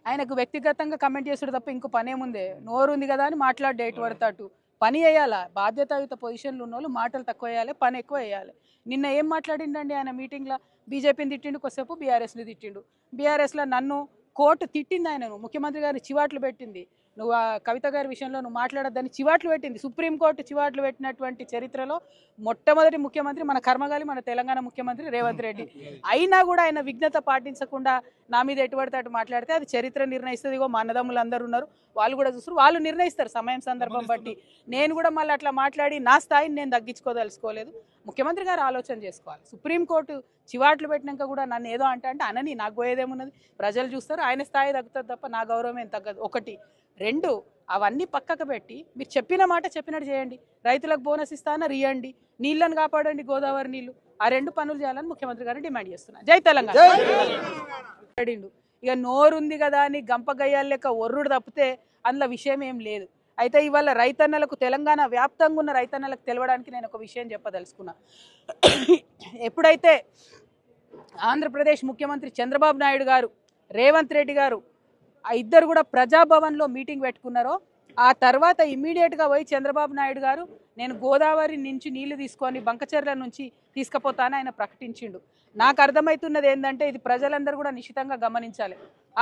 ఆయనకు వ్యక్తిగతంగా కమెంట్ చేసుడు తప్ప ఇంకో పనేముందే. నోరుంది కదా అని మాట్లాడే డేట్ పడతాడు. పని వేయాలా, బాధ్యతాయుత పొజిషన్లు ఉన్న వాళ్ళు మాటలు తక్కువ వేయాలి, పని ఎక్కువ వేయాలి. నిన్న ఏం మాట్లాడిండండి ఆయన మీటింగ్లో? బీజేపీని తిట్టిండు, కొద్దిసేపు బీఆర్ఎస్ని తిట్టిండు. బీఆర్ఎస్లో నన్ను కోర్టు తిట్టింది, ఆయనను ముఖ్యమంత్రి గారిని చివాట్లు పెట్టింది. నువ్వు ఆ కవిత గారి విషయంలో నువ్వు మాట్లాడొద్దని చివాట్లు పెట్టింది. సుప్రీంకోర్టు చివాట్లు పెట్టినటువంటి చరిత్రలో మొట్టమొదటి ముఖ్యమంత్రి మన కర్మగాలి, మన తెలంగాణ ముఖ్యమంత్రి రేవంత్ రెడ్డి. అయినా కూడా ఆయన విఘ్నత పాటించకుండా నా మీద ఎటువంటి అటు మాట్లాడితే అది చరిత్ర నిర్ణయిస్తుంది. ఇగో మా అన్నదమ్ములు అందరూ ఉన్నారు, వాళ్ళు కూడా చూస్తారు, వాళ్ళు నిర్ణయిస్తారు సమయం సందర్భం బట్టి. నేను కూడా మళ్ళీ అట్లా మాట్లాడి నా స్థాయిని నేను తగ్గించుకోదలుచుకోలేదు. ముఖ్యమంత్రి గారు ఆలోచన చేసుకోవాలి. సుప్రీంకోర్టు చివాట్లు పెట్టినాక కూడా నన్ను ఏదో అంటే అనని, నాకు పోయేదేమున్నది? ప్రజలు చూస్తారు, ఆయన స్థాయి తగ్గుతుంది తప్ప నా గౌరవం ఏం తగ్గదు. ఒకటి. రెండు, అవన్నీ పక్కకు పెట్టి మీరు చెప్పిన మాట చెప్పినట్టు చేయండి. రైతులకు బోనస్ ఇస్తానా రియండి, నీళ్లను కాపాడండి, గోదావరి నీళ్లు. ఆ రెండు పనులు చేయాలని ముఖ్యమంత్రి గారిని డిమాండ్ చేస్తున్నా. జై తెలంగాణ. ఇక నోరుంది కదా అని గంపగయ్యాల లెక్క ఒర్రుడు తప్పితే అందులో విషయం ఏం లేదు. అయితే ఇవాళ రైతన్నలకు, తెలంగాణ వ్యాప్తంగా ఉన్న రైతన్నలకు తెలవడానికి నేను ఒక విషయం చెప్పదలుచుకున్నా. ఎప్పుడైతే ఆంధ్రప్రదేశ్ ముఖ్యమంత్రి చంద్రబాబు నాయుడు గారు, రేవంత్ రెడ్డి గారు ఆ ఇద్దరు కూడా ప్రజాభవన్లో మీటింగ్ పెట్టుకున్నారో, ఆ తర్వాత ఇమ్మీడియట్గా పోయి చంద్రబాబు నాయుడు గారు నేను గోదావరి నుంచి నీళ్లు తీసుకొని బంకచెర్ల నుంచి తీసుకుపోతానని ఆయన ప్రకటించిండు. నాకు అర్థమవుతున్నది ఏంటంటే ఇది ప్రజలందరూ కూడా నిశ్చితంగా గమనించాలి.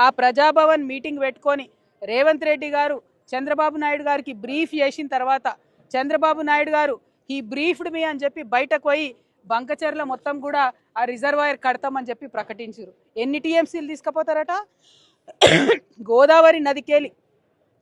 ఆ ప్రజాభవన్ మీటింగ్ పెట్టుకొని రేవంత్ రెడ్డి గారు చంద్రబాబు నాయుడు గారికి బ్రీఫ్ చేసిన తర్వాత చంద్రబాబు నాయుడు గారు ఈ బ్రీఫ్డ్ మీ అని చెప్పి బయటకు పోయి బంకచెర్ల మొత్తం కూడా ఆ రిజర్వాయర్ కడతామని చెప్పి ప్రకటించారు. ఎన్ని టీఎంసీలు తీసుకుపోతారట? గోదావరి నదికెళ్ళి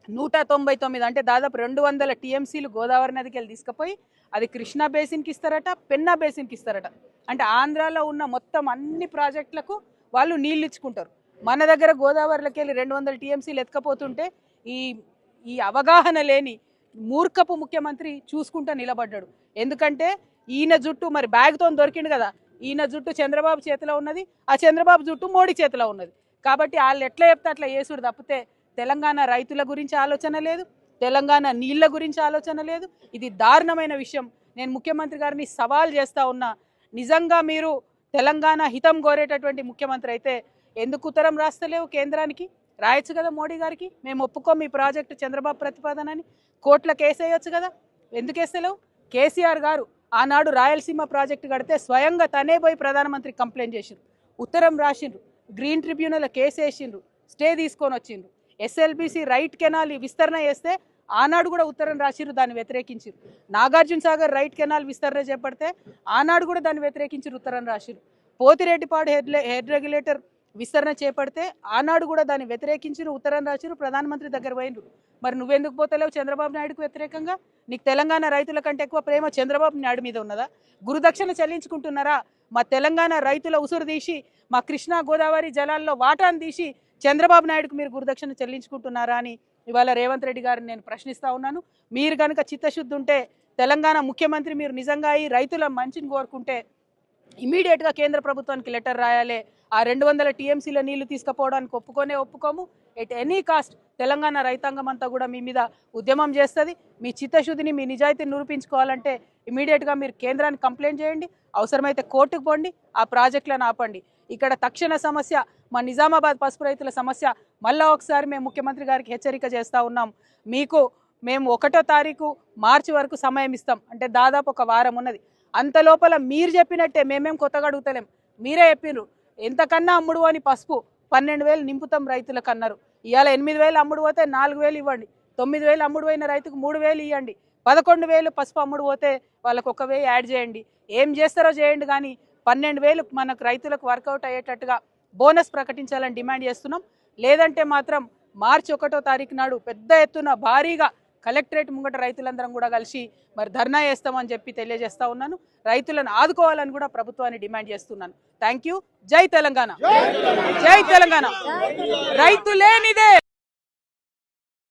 199 అంటే దాదాపు 200 టీఎంసీలు గోదావరి నదికెళ్ళి తీసుకుపోయి అది కృష్ణా బేసిన్కి ఇస్తారట, పెన్నా బేసిన్కి ఇస్తారట. అంటే ఆంధ్రాలో ఉన్న మొత్తం అన్ని ప్రాజెక్టులకు వాళ్ళు నీళ్ళు ఇచ్చుకుంటారు. మన దగ్గర గోదావరిలోకి వెళ్ళి 200 టీఎంసీలు ఎత్తుకపోతుంటే ఈ అవగాహన లేని మూర్ఖపు ముఖ్యమంత్రి చూసుకుంటూ నిలబడ్డాడు. ఎందుకంటే ఈయన జుట్టు మరి బ్యాగ్తో దొరికిండు కదా, ఈయన జుట్టు చంద్రబాబు చేతిలో ఉన్నది, ఆ చంద్రబాబు జుట్టు మోడీ చేతిలో ఉన్నది. కాబట్టి వాళ్ళు ఎట్లా చెప్తే అట్లా చేసుడు తప్పితే తెలంగాణ రైతుల గురించి ఆలోచన లేదు, తెలంగాణ నీళ్ల గురించి ఆలోచన లేదు. ఇది దారుణమైన విషయం. నేను ముఖ్యమంత్రి గారిని సవాల్ చేస్తా ఉన్నా, నిజంగా మీరు తెలంగాణ హితం కోరేటటువంటి ముఖ్యమంత్రి అయితే ఎందుకు ఉత్తరం రాస్తలేవు కేంద్రానికి? రాయొచ్చు కదా మోడీ గారికి, మేము ఒప్పుకోం ఈ ప్రాజెక్టు చంద్రబాబు ప్రతిపాదనని. కోర్టులో కేసు వేయొచ్చు కదా, ఎందుకు వేస్తలేవు? కేసీఆర్ గారు ఆనాడు రాయలసీమ ప్రాజెక్టు కడితే స్వయంగా తనే పోయి ప్రధానమంత్రి కంప్లైంట్ చేసిండ్రు, ఉత్తరం రాసిండ్రు, గ్రీన్ ట్రిబ్యునల్ కేసు వేసిండ్రు, స్టే తీసుకొని వచ్చిండ్రు. ఎస్ఎల్బిసి రైట్ కెనాల్ విస్తరణ చేస్తే ఆనాడు కూడా ఉత్తరం రాసిర్రు, దాన్ని వ్యతిరేకించారు. నాగార్జున సాగర్ రైట్ కెనాల్ విస్తరణ చేపడితే ఆనాడు కూడా దాన్ని వ్యతిరేకించి ఉత్తరం రాసిర్రు. పోతిరెడ్డిపాడు హెడ్ రెగ్యులేటర్ విస్తరణ చేపడితే ఆనాడు కూడా దాన్ని వ్యతిరేకించి ఉత్తరం రాసిర్రు, ప్రధానమంత్రి దగ్గర పోయినరు. మరి నువ్వెందుకు పోతలేవు చంద్రబాబు నాయుడుకు వ్యతిరేకంగా? నీకు తెలంగాణ రైతుల కంటే ఎక్కువ ప్రేమ చంద్రబాబు నాయుడు మీద ఉన్నదా? గురుదక్షిణ చెల్లించుకుంటున్నారా? మా తెలంగాణ రైతుల ఉసురు తీసి, మా కృష్ణా గోదావరి జలాల్లో వాటాను తీసి చంద్రబాబు నాయుడుకు మీరు గురుదక్షిణ చెల్లించుకుంటున్నారా అని ఇవాళ రేవంత్ రెడ్డి గారిని నేను ప్రశ్నిస్తూ ఉన్నాను. మీరు కనుక చిత్తశుద్ధి ఉంటే, తెలంగాణ ముఖ్యమంత్రి మీరు నిజంగా ఈ రైతుల మంచిని కోరుకుంటే ఇమీడియట్గా కేంద్ర ప్రభుత్వానికి లెటర్ రాయాలి. ఆ 200 టీఎంసీల నీళ్లు తీసుకుపోవడానికి ఒప్పుకోము. ఎట్ ఎనీ కాస్ట్ తెలంగాణ రైతాంగం అంతా కూడా మీ మీద ఉద్యమం చేస్తుంది. మీ చిత్తశుద్ధిని, మీ నిజాయితీని నిరూపించుకోవాలంటే ఇమీడియట్గా మీరు కేంద్రానికి కంప్లైంట్ చేయండి, అవసరమైతే కోర్టుకు పోండి, ఆ ప్రాజెక్టులను ఆపండి. ఇక్కడ తక్షణ సమస్య మా నిజామాబాద్ పసుపు రైతుల సమస్య. మళ్ళీ ఒకసారి మేము ముఖ్యమంత్రి గారికి హెచ్చరిక చేస్తూ ఉన్నాం, మీకు మేము 1వ తారీఖు మార్చి వరకు సమయం ఇస్తాం, అంటే దాదాపు ఒక వారం ఉన్నది. అంత లోపల మీరు చెప్పినట్టే, మేమేం కొత్తగా అడుగుతలేం, మీరే చెప్పినారు ఎంతకన్నా అమ్ముడు అని పసుపు 12,000 నింపుతాం రైతులకు అన్నారు. ఇవాళ 8,000 అమ్ముడు పోతే 4,000 ఇవ్వండి, 9,000 అమ్ముడు పోయిన రైతుకు 3,000 ఇవ్వండి, 11,000 పసుపు అమ్ముడు పోతే వాళ్ళకు 1,000 యాడ్ చేయండి. ఏం చేస్తారో చేయండి, కానీ 12,000 మనకు రైతులకు వర్కౌట్ అయ్యేటట్టుగా బోనస్ ప్రకటించాలని డిమాండ్ చేస్తున్నాం. లేదంటే మాత్రం మార్చి 1వ తారీఖు నాడు పెద్ద ఎత్తున భారీగా కలెక్టరేట్ ముంగట రైతులందరం కూడా కలిసి మరి ధర్నా చేస్తామని చెప్పి తెలియజేస్తా ఉన్నాను. రైతులను ఆదుకోవాలని కూడా ప్రభుత్వాన్ని డిమాండ్ చేస్తున్నాను. Thank you. జై తెలంగాణ, జై తెలంగాణ. రైతు లేనిదే